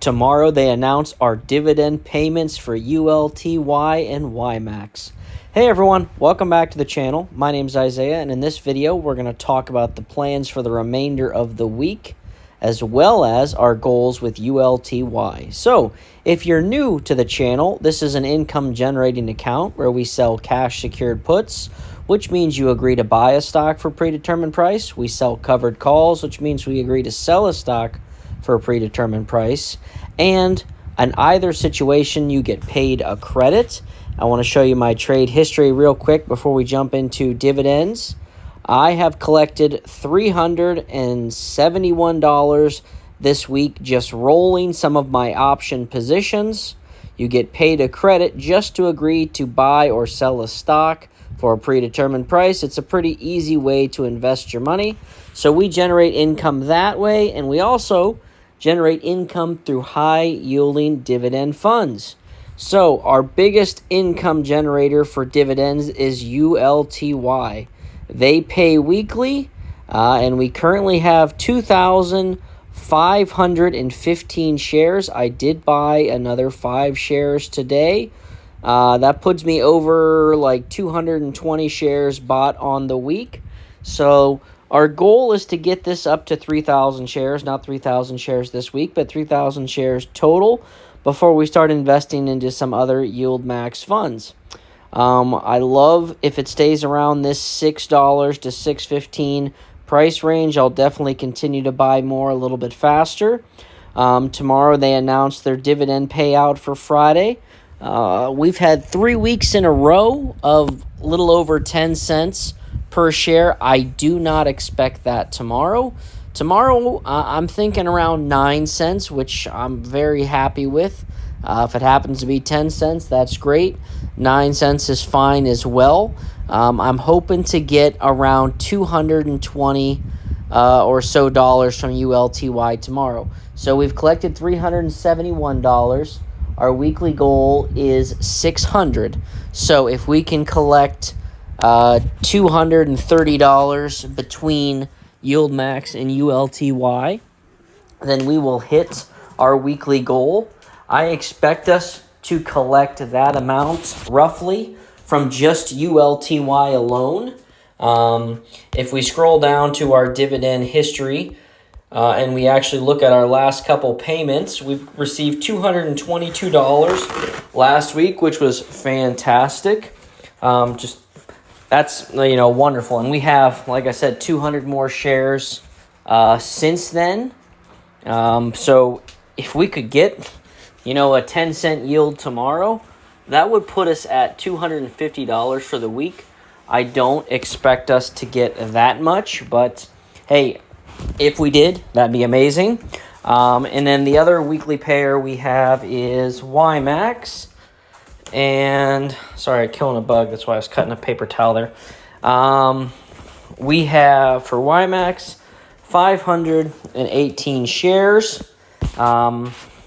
tomorrow they announce our dividend payments for ULTY and YMAX. Hey everyone, welcome back to the channel. My name's Isaiah, and in this video we're going to talk about the plans for the remainder of the week, as well as our goals with ULTY. So, if you're new to the channel, this is an income generating account where we sell cash secured puts, which means you agree to buy a stock for a predetermined price. We sell covered calls, which means we agree to sell a stock for a predetermined price. And in either situation, you get paid a credit. I want to show you my trade history real quick before we jump into dividends. I have collected $371 this week just rolling some of my option positions. You get paid a credit just to agree to buy or sell a stock for a predetermined price. It's a pretty easy way to invest your money. So we generate income that way, and we also generate income through high-yielding dividend funds. So our biggest income generator for dividends is ULTY. They pay weekly, and we currently have 2,515 shares. I did buy another 5 shares today. That puts me over like 220 shares bought on the week. So our goal is to get this up to 3,000 shares, not 3,000 shares this week, but 3,000 shares total before we start investing into some other yield max funds. I love if it stays around this $6 to $6.15 price range. I'll definitely continue to buy more a little bit faster. Tomorrow they announced their dividend payout for Friday. We've had 3 weeks in a row of a little over 10 cents per share. I do not expect that tomorrow. Tomorrow, I'm thinking around 9 cents, which I'm very happy with. If it happens to be 10 cents, that's great. 9 cents is fine as well. I'm hoping to get around 220 or so dollars from ULTY tomorrow. So we've collected $371. Our weekly goal is $600. So if we can collect $230 between Yield Max and ULTY, then we will hit our weekly goal. I expect us to collect that amount roughly from just ULTY alone. If we scroll down to our dividend history and we actually look at our last couple payments, we've received $222 last week, which was fantastic. That's, wonderful. And we have, like I said, 200 more shares since then. So if we could get, a 10 cent yield tomorrow, that would put us at $250 for the week. I don't expect us to get that much, but hey, if we did, that'd be amazing. And then the other weekly payer we have is YMAX. And sorry, I'm killing a bug. That's why I was cutting a paper towel there. We have for YMAX 518 shares.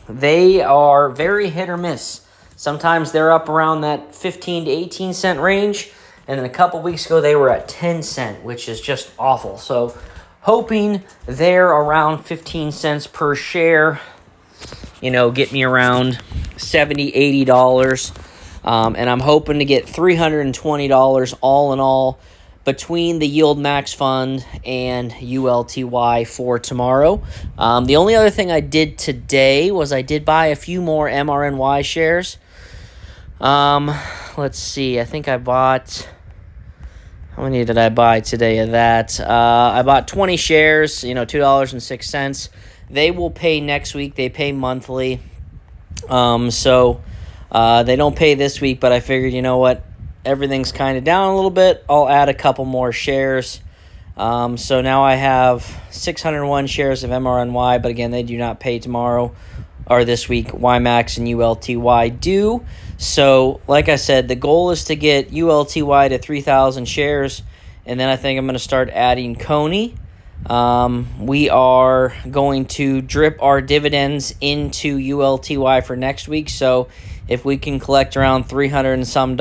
They are very hit or miss. Sometimes they're up around that 15 to 18 cent range. And then a couple weeks ago, they were at 10 cent, which is just awful. So hoping they're around 15 cents per share, get me around $70, $80. And I'm hoping to get $320 all in all between the Yield Max Fund and ULTY for tomorrow. The only other thing I did today was I did buy a few more MRNY shares. Let's see. I think I bought... How many did I buy today of that? I bought 20 shares, $2.06. They will pay next week. They pay monthly. So they don't pay this week, but I figured, everything's kind of down a little bit. I'll add a couple more shares. So now I have 601 shares of MRNY, but again, they do not pay tomorrow or this week. YMAX and ULTY do. So, like I said, the goal is to get ULTY to 3,000 shares, and then I think I'm going to start adding Coney. We are going to drip our dividends into ULTY for next week. So if we can collect around $300 and some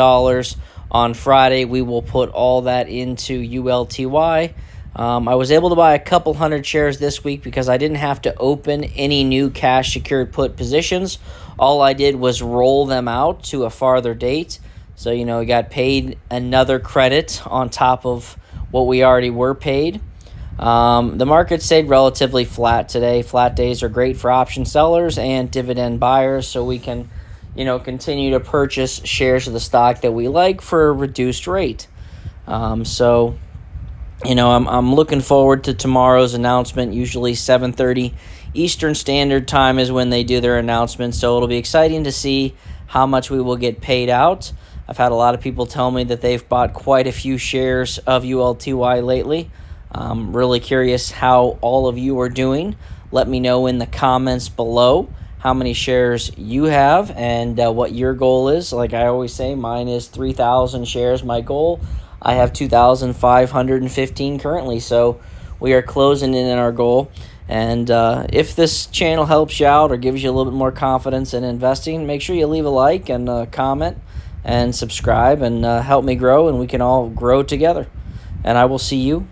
on Friday, we will put all that into ULTY. I was able to buy a couple hundred shares this week because I didn't have to open any new cash secured put positions. All I did was roll them out to a farther date. So, we got paid another credit on top of what we already were paid. The market stayed relatively flat today. Flat days are great for option sellers and dividend buyers, so we can, continue to purchase shares of the stock that we like for a reduced rate. I'm looking forward to tomorrow's announcement. Usually 7:30 Eastern Standard Time is when they do their announcement, so it'll be exciting to see how much we will get paid out. I've had a lot of people tell me that they've bought quite a few shares of ULTY lately. I'm really curious how all of you are doing. Let me know in the comments below how many shares you have and what your goal is. Like I always say, mine is 3,000 shares, my goal. I have 2,515 currently, so we are closing in on our goal. And if this channel helps you out or gives you a little bit more confidence in investing, make sure you leave a like and comment and subscribe and help me grow, and we can all grow together. And I will see you